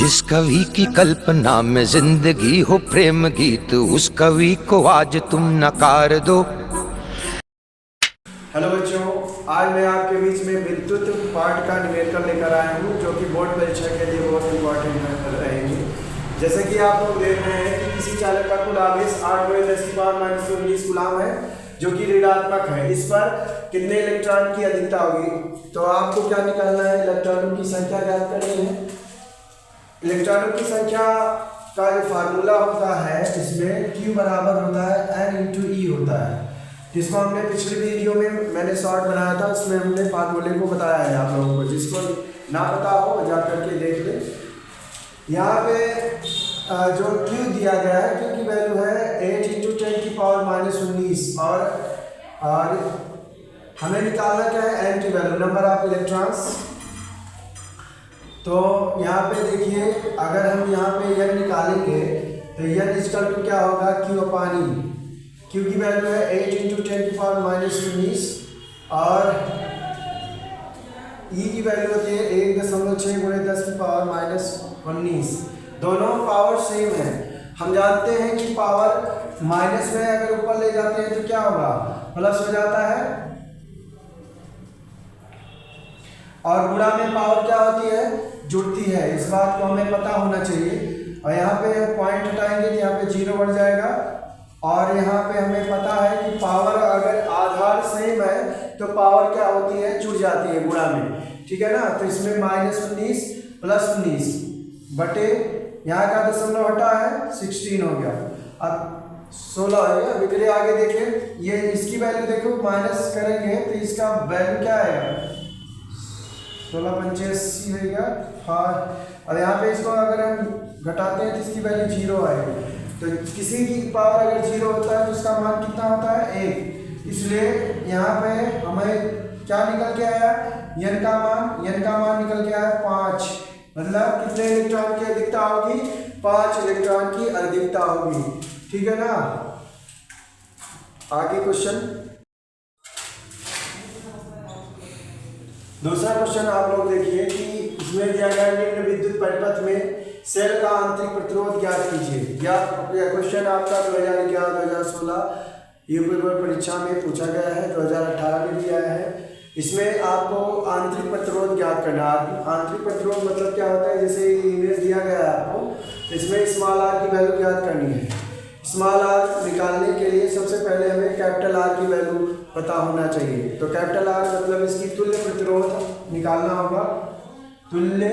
जिस कवि की कल्पना में जिंदगी हो प्रेम गीत, उस कवि को आज तुम नकार दो। हेलो बच्चों, आज मैं आपके बीच में विद्युत पाठ का निवेदन लेकर आया हूँ जो कि बोर्ड परीक्षा के लिए बहुत इम्पोर्टेंट रहेंगे। जैसे कि आप लोग देख रहे हैं कि किसी चालक का कुल आवेश 8×10⁻⁹ कूलाम है जो कि ऋणात्मक है। इस पर कितने इलेक्ट्रॉन की अधिकता होगी? तो आपको क्या निकालना है? इलेक्ट्रॉनों की संख्या ज्ञात करनी है। इलेक्ट्रॉनों की संख्या का जो फार्मूला होता है इसमें Q बराबर होता है N/E होता है, जिसको हमने पिछली वीडियो में मैंने शॉर्ट बनाया था, उसमें हमने फार्मूले को बताया है आप लोगों को। जिसको ना पता हो जा करके देख ले। यहाँ पे जो Q दिया गया है, Q की वैल्यू है 8×10⁻⁹ और हमें निकालना क्या है? N की वैल्यू, नंबर ऑफ इलेक्ट्रॉन्स। तो यहाँ पे देखिए, अगर हम यहाँ पे N निकालेंगे तो N इक्वल टू क्या होगा? Q/E। Q की वैल्यू है 8×10⁻⁹ और E की वैल्यू होती है 1.6×10⁻⁻�19। दोनों पावर सेम है। हम जानते हैं कि पावर माइनस में अगर ऊपर ले जाते हैं तो क्या होगा? प्लस हो जाता है, और गुणा में पावर क्या होती है? जुड़ती है। इस बात को हमें पता होना चाहिए। और यहाँ पे पॉइंट हटाएंगे तो यहाँ पे 0 बढ़ जाएगा। और यहाँ पे हमें पता है कि पावर अगर आधार सेम है तो पावर क्या होती है? जुड़ जाती है गुणा में, ठीक है ना। तो इसमें -19 + 19 बटे यहाँ का दशमलव हटा है 16 हो गया। अब 16 है। अभी चलिए आगे देखिए, ये इसकी वैल्यू देखो, माइनस करेंगे तो इसका वैल्यू क्या आएगा? 16×5 होगा। हाँ, और यहाँ पे इसको अगर हम घटाते हैं तो इसकी वैल्यू 0 आएगी। तो किसी की पावर अगर 0 होता है तो उसका मान कितना होता है? 1। इसलिए यहाँ पे हमें क्या निकल के आया? n का मान निकल के आया 5। मतलब कितने इलेक्ट्रॉन की अधिकता होगी? 5 इलेक्ट्रॉन की अधिकता होगी, ठीक है ना। आगे क्वेश्चन, दूसरा क्वेश्चन आप लोग देखिए कि इसमें दिया गया निम्न विद्युत परिपथ में सेल का आंतरिक प्रतिरोध ज्ञात कीजिए। क्वेश्चन आपका 2011-2016 यूपी बोर्ड परीक्षा में पूछा गया है, 2018 में भी आया है। इसमें आपको आंतरिक प्रतिरोध ज्ञात करना है। आंतरिक प्रतिरोध मतलब क्या होता है? जैसे इमेज दिया गया है आपको, तो इसमें स्मॉल r की वैल्यू ज्ञात करनी है। स्मॉल r निकालने के लिए सबसे पहले हमें कैपिटल R की वैल्यू पता होना चाहिए। तो कैपिटल R मतलब इसकी तुल्य प्रतिरोध निकालना होगा। तुल्य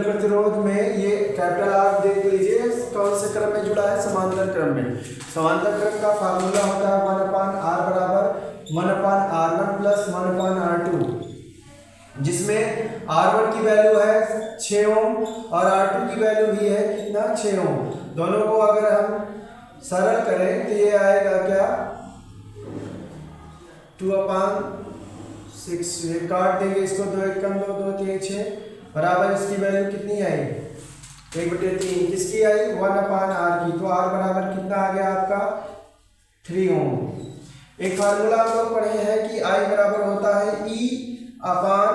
प्रतिरोध में ये कैपिटल R देख लीजिए कौन से क्रम में जुड़ा है? समांतर क्रम में। समांतर क्रम का फार्मूला होता है 1/r बराबर 1/r1 + 1/r2, जिसमें R1 की वैल्यू है 6 ओम और R2 की वैल्यू भी है कितना? 6 ओम। दोनों को अगर हम सरल करें तो ये आएगा क्या? 2/6। ये काट देंगे इसको, 2 × 1 = 2, 2 × 3 = 6 बराबर इसकी वैल्यू कितनी आई? 1/3। किसकी आई? 1/r की। तो R बराबर कितना आ गया आपका? 3 ओम। एक फार्मूला हम लोग पढ़े हैं कि I बराबर होता है E/R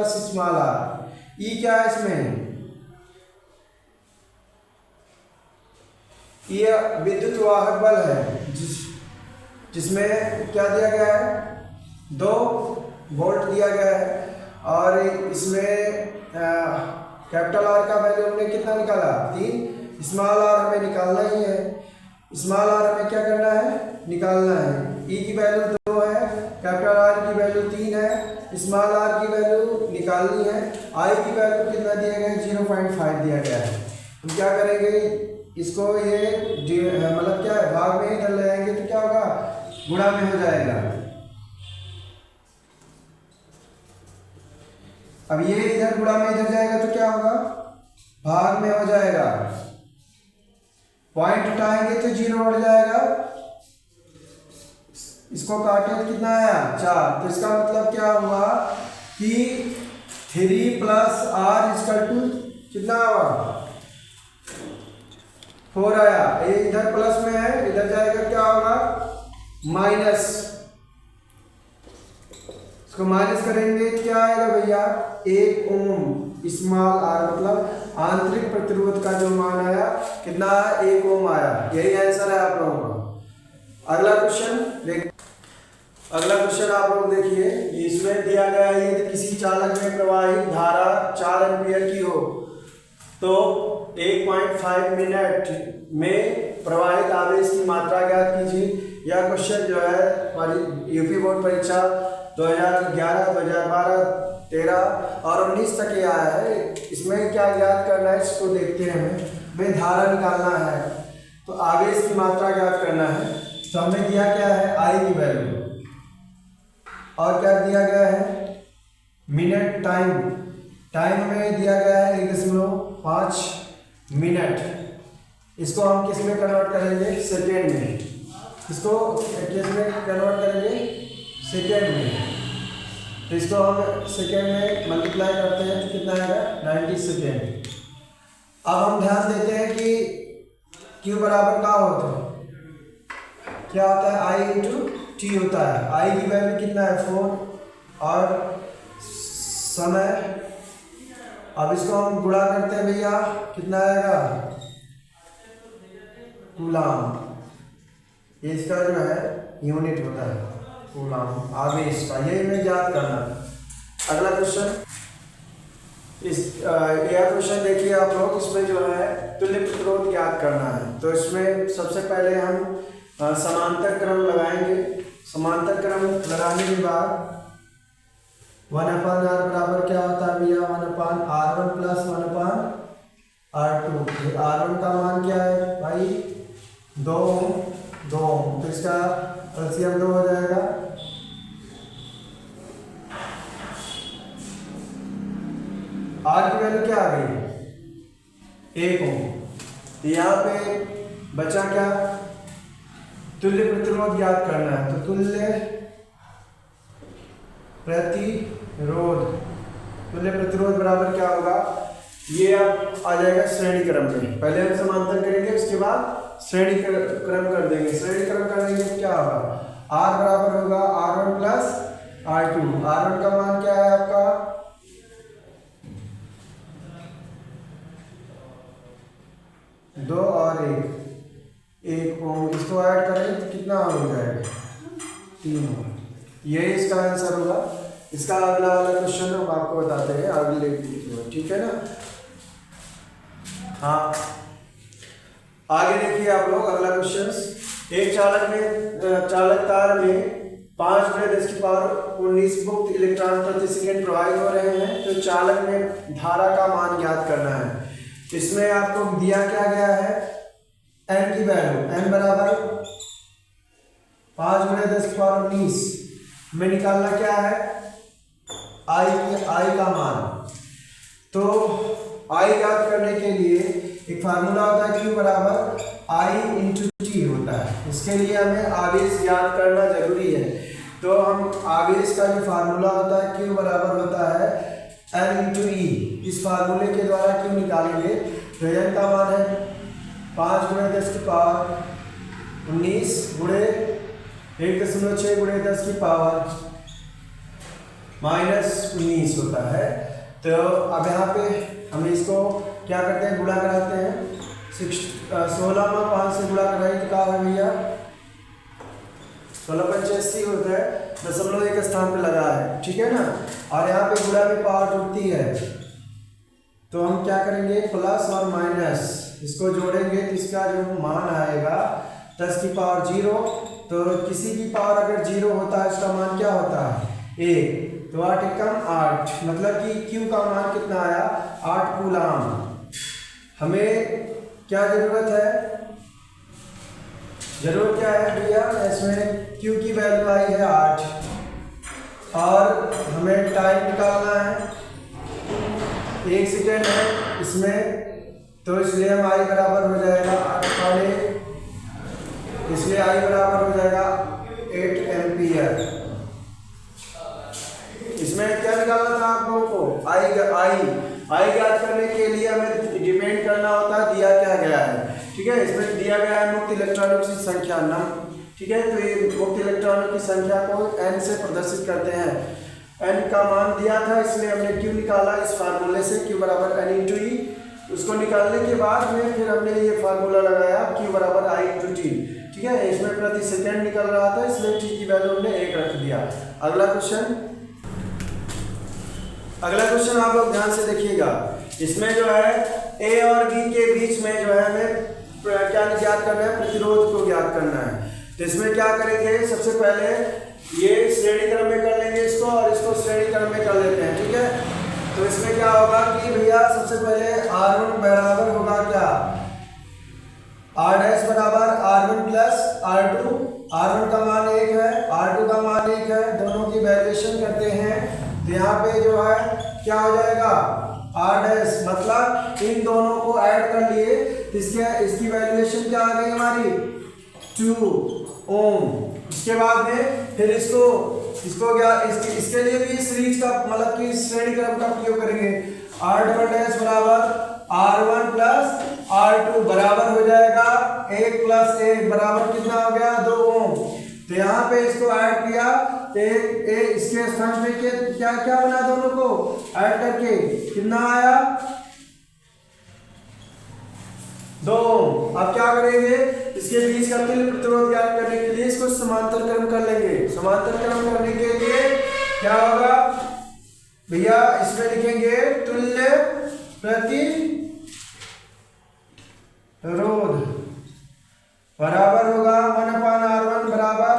+ स्मॉल r। E क्या है इसमें? ये विद्युत वाहक बल है जिसमें क्या दिया गया है? 2 वोल्ट दिया गया है। और इसमें कैपिटल R का वैल्यू हमने कितना निकाला? 3। स्मॉल r हमें निकालना ही है। स्मॉल r हमें क्या करना है? निकालना है। E की वैल्यू 2 है, कैपिटल R की वैल्यू 3 है, स्मॉल r की वैल्यू निकालनी है। I की वैल्यू कितना दिया गया है? 0.5 दिया गया है। हम क्या करेंगे? इसको ये मतलब क्या है? भाग में इधर ले आएंगे तो क्या होगा? गुणा में हो जाएगा। अब ये इधर गुणा में इधर जाएगा तो क्या होगा? भाग में हो जाएगा। पॉइंट हटाएंगे तो 0 बढ़ जाएगा। इसको काटे तो कितना आया? 4। तो इसका मतलब क्या हुआ कि 3 + r = कितना हुआ? 4 आया। ये इधर प्लस में है, इधर जाएगा क्या होगा? माइनस। इसको माइनस करेंगे क्या आएगा भैया 1 ओम स्मॉल आर मतलब आंतरिक प्रतिरोध का जो मान आया कितना 1 ओम आया। यही आंसर है आप लोगों का। अगला क्वेश्चन अगला क्वेश्चन आप लोग देखिए, इसमें दिया गया है यदि किसी चालक में प्रवाहित धारा 4 एम्पीयर की हो तो 1.5 मिनट में प्रवाहित आवेश की मात्रा ज्ञात कीजिए। यह क्वेश्चन जो है हमारी यूपी बोर्ड परीक्षा 2011, 2012, 13 और 19 तक ये आया है। इसमें क्या ज्ञात करना है इसको देखते हैं। हमें धारा निकालना है तो आवेश की मात्रा ज्ञात करना है। तो हमें दिया क्या है आई की वैल्यू और क्या दिया गया है मिनट टाइम में दिया गया है 1.5 मिनट। इसको हम किस में कन्वर्ट करेंगे सेकेंड में। इसको किस में कन्वर्ट करेंगे सेकेंड में। तो इसको हम सेकेंड में मल्टीप्लाई करते हैं तो कितना आएगा 90 सेकेंड। अब हम ध्यान देते हैं कि Q बराबर क्या होता है, क्या होता है I इंटू टी होता है। I की वैल्यू कितना है 4 और समय। अब इसको हम गुणा करते हैं भैया कितना आएगा कूलाम। इसका जो है यूनिट होता है कूलाम आवेश का। यही हमें ज्ञात करना है। अगला क्वेश्चन यह क्वेश्चन देखिए आप लोग, इसमें जो है तुल्य प्रतिरोध ज्ञात करना है। तो इसमें सबसे पहले हम समांतर क्रम लगाएंगे। समांतर क्रम लगाने के बाद 1/r बराबर क्या होता है भैया 1/r1 प्लस 1/r2। r1 का मान क्या है भाई 2 तो इसका एलसीएम 2 हो जाएगा। r की वैल्यू क्या आ गई 1 ओम। यहाँ पे बचा क्या तुल्य प्रतिरोध ज्ञात करना है। तो तुल्य प्रतिरोध बराबर क्या होगा, ये अब आ जाएगा श्रेणी क्रम में। पहले हम समांतर करेंगे उसके बाद श्रेणी क्रम कर देंगे। श्रेणी क्रम कर देंगे क्या होगा R बराबर होगा R1 प्लस R2। R1 का मान क्या है आपका 2 और 1 ओम। इसको ऐड करें तो कितना हो जाएगा 3 ओम। यही इसका आंसर होगा। इसका अगला वाला क्वेश्चन हम आपको बताते हैं अगले वीडियो में, ठीक है ना। हाँ आगे देखिए आप लोग अगला क्वेश्चन। एक चालक तार में 5×10⁻19 मुक्त इलेक्ट्रॉन प्रति सेकंड प्रवाहित हो रहे हैं। तो चालक में धारा का मान ज्ञात करना है। इसमें आपको दिया क्या गया है n की वैल्यू n बराबर 5×10⁻19 में निकालना क्या है I का मान। तो I ज्ञात करने के लिए एक फार्मूला होता है Q बराबर I इंटू टी होता है। इसके लिए हमें आवेश ज्ञात करना जरूरी है। तो हम आवेश का जो फार्मूला होता है Q बराबर होता है N इंटू ई। इस फार्मूले के द्वारा Q निकालेंगे तो N का मान है 5×10⁻19 गुणे 1.6 गुणे 10 की पावर -19 होता है। तो अब यहाँ पे हम इसको क्या करते हैं गुणा कराते हैं 16 में 5 से गुणा कराएंगे तो क्या है भैया 16×5 होता है। दशमलव एक स्थान पे लगा है, ठीक है ना। और यहाँ पे गुणा में पावर जुड़ती है तो हम क्या करेंगे प्लस और माइनस इसको जोड़ेंगे तो इसका जो मान आएगा 10 की पावर 0। तो किसी की पावर अगर 0 होता है उसका मान क्या होता है 1। तो 8 एकम 8 मतलब कि Q का मान कितना आया 8 कूलाम। हमें क्या जरूरत है क्या है भैया इसमें Q की वैल्यू आई है 8 और हमें टाइम निकालना है 1 सेकेंड है इसमें। तो इसलिए हम I बराबर हो जाएगा 8 इसलिए I बराबर हो जाएगा 8 एम्पियर। इसमें क्या निकालना था आप लोगों को I ज्ञात करने के लिए हमें डिपेंड करना होता है दिया क्या गया है, ठीक है। इसमें दिया गया है मुक्त इलेक्ट्रॉनों की संख्या ठीक है। तो ये मुक्त इलेक्ट्रॉनों की संख्या को n से प्रदर्शित करते हैं। n का मान दिया था, इसलिए हमने q निकाला इस फार्मूले से, q बराबर n इंटू ई। उसको निकालने के बाद में फिर हमने ये फार्मूला लगाया q बराबर i इंटू टी। ठीक है, इसमें प्रति सेकेंड निकल रहा था, इसलिए t की वैल्यू हमने 1 रख दिया। अगला क्वेश्चन आप लोग ध्यान से देखिएगा। इसमें जो है a और b के बीच में जो है हमें क्या ज्ञात करना है, प्रतिरोध को ज्ञात करना है। तो इसमें क्या करेंगे, सबसे पहले ये श्रेणी क्रम में कर लेंगे इसको, और इसको श्रेणी क्रम में कर लेते हैं। ठीक है, तो इसमें क्या होगा कि भैया सबसे पहले R1 बराबर होगा क्या, R डैश बराबर R1 प्लस R2। R1 का मान 1 है, R2 का मान 1 है, दोनों की वैल्यूएशन करते हैं तो यहाँ पे जो है क्या हो जाएगा, R डैश मतलब इन दोनों को ऐड कर लिए, इसकी वैल्यूएशन क्या आ गई हमारी 2 ओम। उसके बाद में फिर इसको क्या इसके लिए भी सीरीज का मतलब कि श्रेणी क्रम का उपयोग करेंगे। R डबल डैश बराबर R1 प्लस R2 बराबर हो जाएगा 1 प्लस 1 बराबर कितना हो गया 2 ओम। तो यहाँ पे इसको ऐड किया तो इसके स्थान पे क्या क्या बना, दोनों को ऐड करके कितना आया 2 ओम। अब क्या करेंगे, इसके बीच का तुल्य प्रतिरोध ज्ञात करने के लिए इसको समांतर क्रम कर लेंगे। समांतर क्रम करने के लिए क्या होगा भैया, इसमें लिखेंगे तुल्य प्रतिरोध बराबर होगा 1/R1 बराबर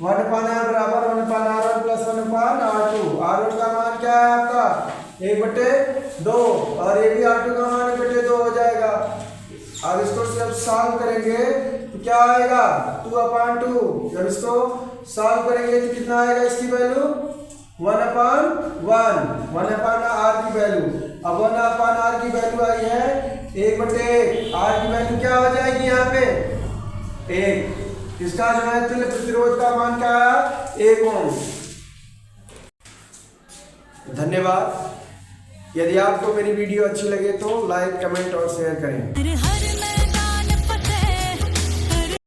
1/R बराबर 1/R1 प्लस 1/R2। R1 का मान क्या है आपका 1/2 और ये भी R2 का मान 1/2 हो जाएगा। अब इसको जब सॉल्व करेंगे तो क्या आएगा 2/2। जब इसको सॉल्व करेंगे तो कितना आएगा, इसकी वैल्यू 1/R की वैल्यू। अब 1/R की वैल्यू आई है 1/1। R की वैल्यू क्या हो जाएगी यहाँ पे 1। इसका जो है तुल्य प्रतिरोध का मान क्या है 1 ओम। धन्यवाद। यदि आपको मेरी वीडियो अच्छी लगे तो लाइक, कमेंट और शेयर करें।